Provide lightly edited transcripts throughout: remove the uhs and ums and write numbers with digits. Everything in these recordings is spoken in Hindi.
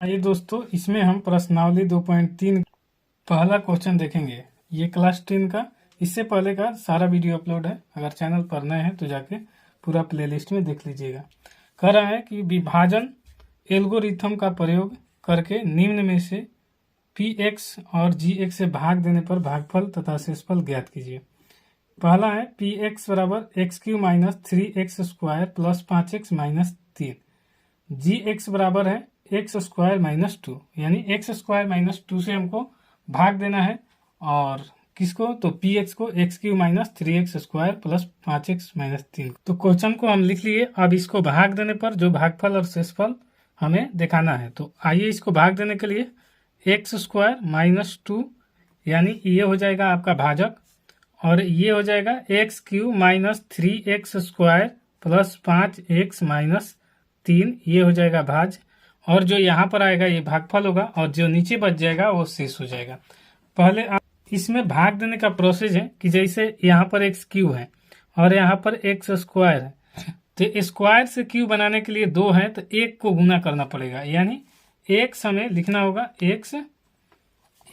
आइए दोस्तों, इसमें हम प्रश्नावली 2.3 पहला क्वेश्चन देखेंगे। ये क्लास 10 का इससे पहले का सारा वीडियो अपलोड है। अगर चैनल पर नए हैं तो जाके पूरा प्लेलिस्ट में देख लीजिएगा। कह रहा है कि विभाजन एल्गोरिथम का प्रयोग करके निम्न में से px और gx से भाग देने पर भागफल तथा शेषफल ज्ञात कीजिए। पहला है px बराबर x Q minus 3x square plus 5x minus 3। gx बराबर है एक्स स्क्वायर माइनस 2, यानी एक्स स्क्वायर माइनस 2 से हमको भाग देना है। और किसको? तो पी एक्स को x Q minus 3x square plus 5x minus 3। तो क्वेश्चन को हम लिख लिए। अब इसको भाग देने पर जो भागफल और शेषफल हमें दिखाना है, तो आइए इसको भाग देने के लिए एक्स स्क्वायर माइनस 2, यानी ये हो जाएगा आपका भाजक, और ये हो जाएगा x Q minus 3x square plus 5x minus 3, ये हो जाएगा भाज। और जो यहाँ पर आएगा ये भागफल होगा, और जो नीचे बच जाएगा वो शेष हो जाएगा। पहले आप इसमें भाग देने का प्रोसेस है कि जैसे यहाँ पर एक्स क्यू है और यहाँ पर एक्स स्क्वायर है, तो स्क्वायर से क्यू बनाने के लिए 2 है तो एक को गुना करना पड़ेगा, यानी एक्स हमें लिखना होगा। एक्स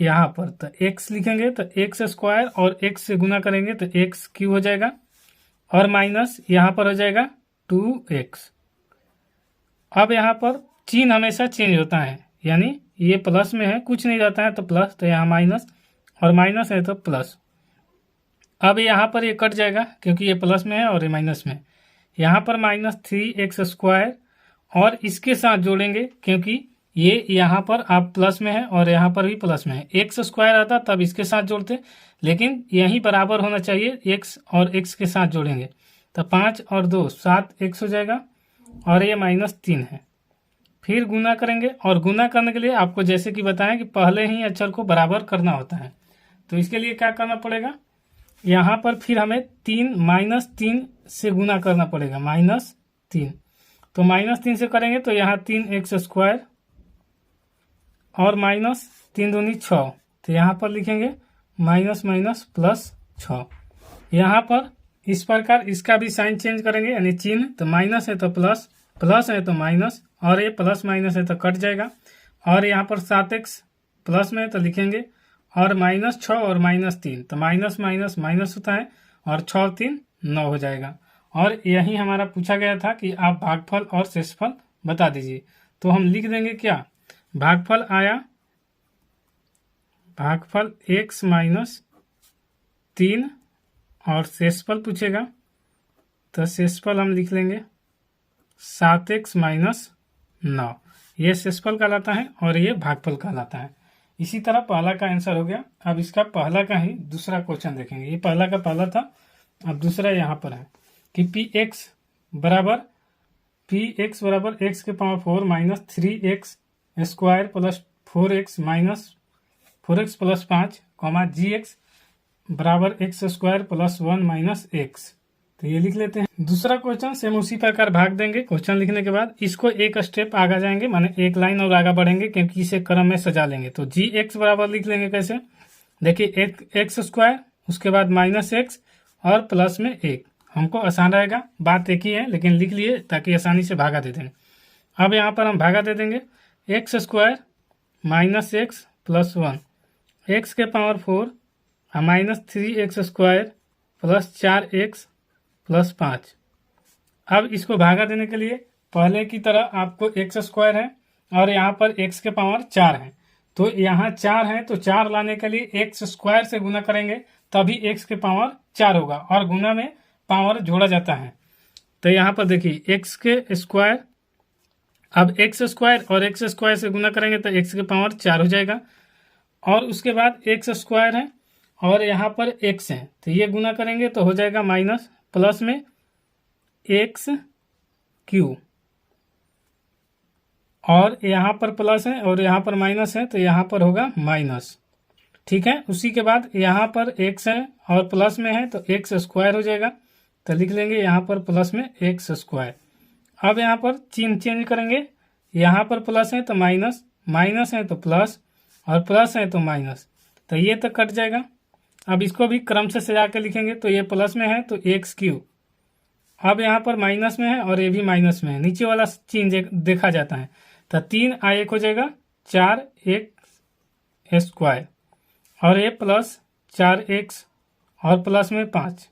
यहाँ पर तो एक्स लिखेंगे तो एक्स स्क्वायर और एक्स से गुना करेंगे तो एक्स क्यू हो जाएगा, और माइनस यहाँ पर हो जाएगा 2x। अब यहाँ पर चिन्ह हमेशा चेंज होता है, यानी ये प्लस में है, कुछ नहीं रहता है तो प्लस, तो यहाँ माइनस, और माइनस है तो प्लस। अब यहाँ पर ये कट जाएगा क्योंकि ये प्लस में है और ये माइनस में है। यहाँ पर माइनस 3x स्क्वायर और इसके साथ जोड़ेंगे क्योंकि ये यहाँ पर आप प्लस में है और यहाँ पर भी प्लस में है। एक्स स्क्वायर आता तब इसके साथ जोड़ते, लेकिन यही बराबर होना चाहिए। एक्स और एक्स के साथ जोड़ेंगे तो 5 और 2 7x हो जाएगा, और ये माइनस 3 है। फिर गुना करेंगे, और गुना करने के लिए आपको जैसे कि बताएं कि पहले ही अक्षर को बराबर करना होता है। तो इसके लिए क्या करना पड़ेगा, यहाँ पर फिर हमें माइनस 3 से गुना करना पड़ेगा, माइनस 3। तो माइनस 3 से करेंगे तो यहाँ 3x स्क्वायर और माइनस 3 दूनी 6, तो यहाँ पर लिखेंगे माइनस माइनस प्लस 6। यहाँ पर इस प्रकार इसका भी साइन चेंज करेंगे, यानी चिन्ह, तो माइनस है तो प्लस, प्लस है तो माइनस, और ये प्लस माइनस है तो कट जाएगा। और यहाँ पर 7x प्लस में है तो लिखेंगे, और माइनस 6 और माइनस 3, तो माइनस माइनस माइनस होता है, और 6 और 3 9 हो जाएगा। और यही हमारा पूछा गया था कि आप भागफल और शेषफल बता दीजिए। तो हम लिख देंगे क्या, भागफल आया, भागफल x माइनस 3, और शेषफल पूछेगा तो शेषफल हम लिख लेंगे 7x माइनस 9। ये शेषफल कहलाता है और ये भागफल कहलाता है। इसी तरह पहला का आंसर हो गया। अब इसका पहला का ही दूसरा क्वेश्चन देखेंगे। ये पहला का पहला था, अब दूसरा यहाँ पर है कि px बराबर x के power 4 minus 3x square plus 4x minus 4x plus 5, gx बराबर x square plus 1 minus x. तो ये लिख लेते हैं। दूसरा क्वेश्चन सेम उसी प्रकार भाग देंगे। क्वेश्चन लिखने के बाद इसको एक स्टेप आगे जाएंगे, माने एक लाइन और आगे बढ़ेंगे, क्योंकि इसे क्रम में सजा लेंगे। तो जी एक्स बराबर लिख लेंगे कैसे, देखिए एक्स स्क्वायर, उसके बाद माइनस एक्स और प्लस में 1। हमको आसान रहेगा, बात एक ही है, लेकिन लिख लिए ताकि आसानी से भागा दे देंगे। अब यहाँ पर हम भागा दे देंगे, x square minus x plus 1, x के power 4 minus 3x square plus 4x plus 5। अब इसको भागा देने के लिए पहले की तरह आपको एक्स स्क्वायर है और यहाँ पर x के पावर 4 है, तो यहाँ 4 है तो 4 लाने के लिए एक्स स्क्वायर से गुना करेंगे तभी x के पावर 4 होगा, और गुना में पावर जोड़ा जाता है। तो यहाँ पर देखिए x के स्क्वायर, अब एक्स स्क्वायर और एक्स स्क्वायर से गुना करेंगे तो x के पावर 4 हो जाएगा, और उसके बाद एक्स स्क्वायर है और यहाँ पर x है तो ये गुना करेंगे तो हो जाएगा माइनस, प्लस में एक्स क्यू, और यहाँ पर प्लस है और यहाँ पर माइनस है तो यहाँ पर होगा माइनस। ठीक है, उसी के बाद यहाँ पर x है और प्लस में है तो एक्स स्क्वायर हो जाएगा, तो लिख लेंगे यहाँ पर प्लस में एक्स स्क्वायर। अब यहाँ पर चिन्ह चेंज करेंगे, यहाँ पर प्लस है तो माइनस, माइनस है तो प्लस, और प्लस है तो माइनस, तो ये तो कट जाएगा। अब इसको भी क्रम से सजा के लिखेंगे, तो ये प्लस में है तो एक्स क्यू, अब यहाँ पर माइनस में है और ये भी माइनस में है, नीचे वाला चिन्ह देखा जाता है, तो 3 हो जाएगा 4x² और ये प्लस 4x और प्लस में 5।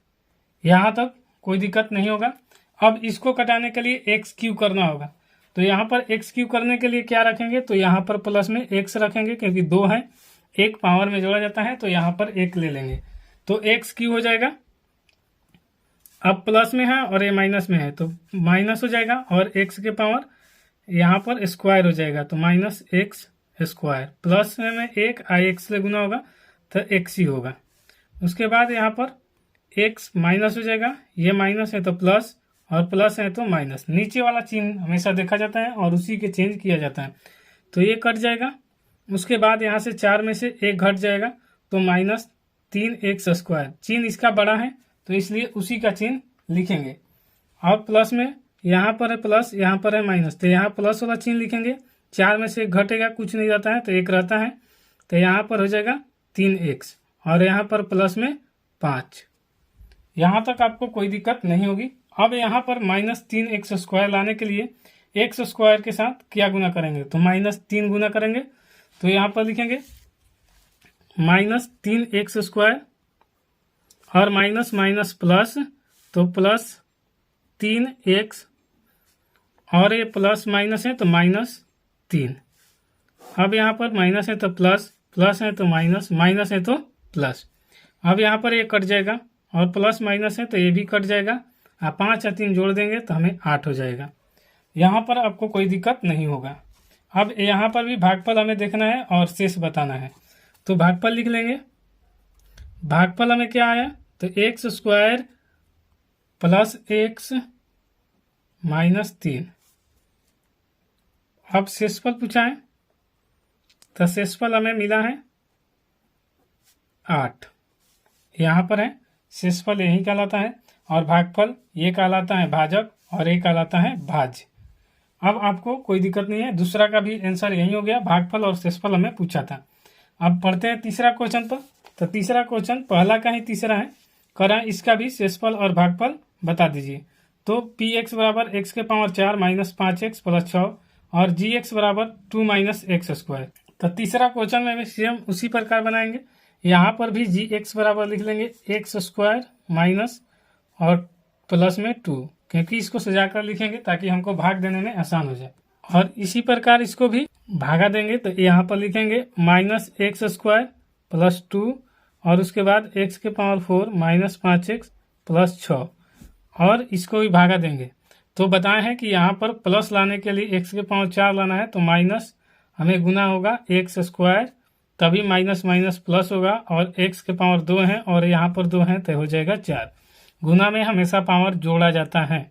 यहाँ तक कोई दिक्कत नहीं होगा। अब इसको कटाने के लिए x³ करना होगा, तो यहाँ पर x³ करने के लिए क्या रखेंगे, तो यहाँ पर प्लस में x रखेंगे क्योंकि 2 है, एक पावर में जोड़ा जाता है तो यहाँ पर 1 ले लेंगे तो x³ हो जाएगा। अब प्लस में है और ये माइनस में है तो माइनस हो जाएगा और x के पावर यहाँ पर स्क्वायर हो जाएगा तो -x² प्लस में 1 x से गुना होगा तो x ही होगा। उसके बाद यहाँ पर x माइनस हो जाएगा, ये माइनस है तो प्लस और प्लस है तो माइनस। नीचे वाला चिन्ह हमेशा देखा जाता है और उसी के चेंज किया जाता है तो ये कट जाएगा। उसके बाद यहाँ से 4 में से 1 घट जाएगा तो -3x²। चिन्ह इसका बड़ा है तो इसलिए उसी का चिन्ह लिखेंगे। और प्लस में यहाँ पर है प्लस, यहाँ पर है माइनस, तो यहाँ प्लस वाला चिन्ह लिखेंगे। 4 में से 1 घटेगा, कुछ नहीं रहता है तो 1 रहता है, तो यहाँ पर हो जाएगा 3x और यहाँ पर प्लस में 5। यहाँ तक आपको कोई दिक्कत नहीं होगी। अब यहाँ पर -3x² लाने के लिए x² के साथ क्या गुना करेंगे, तो -3 गुना करेंगे तो यहाँ पर लिखेंगे -3x² और माइनस माइनस प्लस तो प्लस 3x और ये प्लस माइनस है तो -3। अब यहाँ पर माइनस है तो प्लस, प्लस है तो माइनस, माइनस है तो प्लस। अब यहाँ पर ये कट जाएगा और प्लस माइनस है तो ये भी कट जाएगा। आप 5 और 3 जोड़ देंगे तो हमें 8 हो जाएगा। यहाँ पर आपको कोई दिक्कत नहीं होगा। अब यहाँ पर भी भागफल हमें देखना है और शेष बताना है तो भागफल लिख लेंगे। भागफल हमें क्या आया, तो x² प्लस x -3। अब शेषफल पूछा है तो शेषफल हमें मिला है 8। यहाँ पर है शेषफल यही कहलाता है और भागफल ये कहलाता है भाजक और ये कहलाता है भाज्य। अब आपको कोई दिक्कत नहीं है, दूसरा का भी आंसर यही हो गया। भागफल और शेषफल हमें पूछा था। अब पढ़ते हैं तीसरा क्वेश्चन पर। तो तीसरा क्वेश्चन पहला का ही तीसरा है, करें इसका भी शेषफल और भागफल बता दीजिए। तो px बराबर x के पावर 4 -5x प्लस 6 और gx बराबर 2 -x²। तो तीसरा क्वेश्चन में भी सेम उसी प्रकार बनाएंगे। यहाँ पर भी gx बराबर लिख लेंगे x² माइनस और प्लस में 2, क्योंकि इसको सजाकर लिखेंगे ताकि हमको भाग देने में आसान हो जाए। और इसी प्रकार इसको भी भागा देंगे तो यहाँ पर लिखेंगे -x² प्लस 2 और उसके बाद x के पावर 4 -5x प्लस 6 और इसको भी भागा देंगे। तो बताए हैं कि यहाँ पर प्लस लाने के लिए x के पावर 4 लाना है तो माइनस हमें गुना होगा x², तभी माइनस माइनस प्लस होगा और x के पावर 2 है और यहाँ पर 2 है तो हो जाएगा 4। गुना में हमेशा पावर जोड़ा जाता है।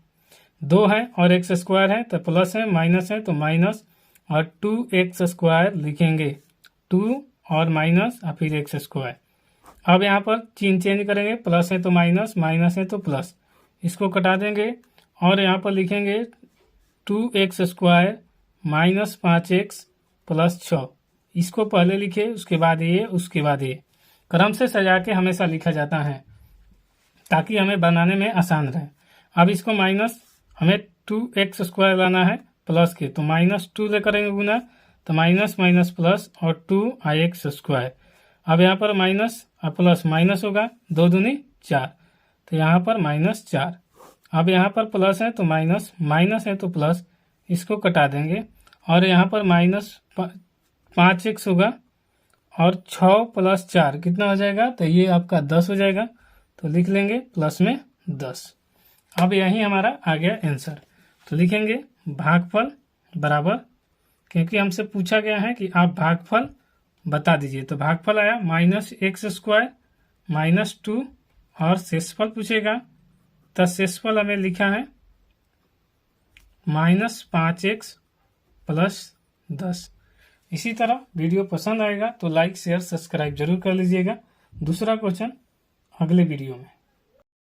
2 है और x² है तो प्लस है, माइनस है तो माइनस और 2x² लिखेंगे। 2 और माइनस और फिर x²। अब यहाँ पर चिन्ह चेंज करेंगे, प्लस है तो माइनस, माइनस है तो प्लस, इसको कटा देंगे और यहाँ पर लिखेंगे 2x² माइनस 5x प्लस 6। इसको पहले लिखे, उसके बाद ये, उसके बाद ये, क्रम से सजा के हमेशा लिखा जाता है ताकि हमें बनाने में आसान रहे। अब इसको माइनस हमें 2x² लाना है प्लस के, तो -2 ले करेंगे गुना तो माइनस माइनस प्लस और 2x²। अब यहाँ पर माइनस और प्लस माइनस होगा, 2 दूनी 4 तो यहाँ पर -4। अब यहाँ पर प्लस है तो माइनस, माइनस है तो प्लस, इसको कटा देंगे और यहाँ पर -5x होगा और 6 प्लस 4 कितना हो जाएगा, तो ये आपका 10 हो जाएगा। तो लिख लेंगे प्लस में 10। अब यही हमारा आ गया आंसर। तो लिखेंगे भागफल बराबर, क्योंकि हमसे पूछा गया है कि आप भागफल बता दीजिए, तो भागफल आया -x² -2 और शेषफल पूछेगा तो शेषफल हमें लिखा है -5x प्लस 10। इसी तरह वीडियो पसंद आएगा तो लाइक शेयर सब्सक्राइब जरूर कर लीजिएगा। दूसरा क्वेश्चन अगले वीडियो में।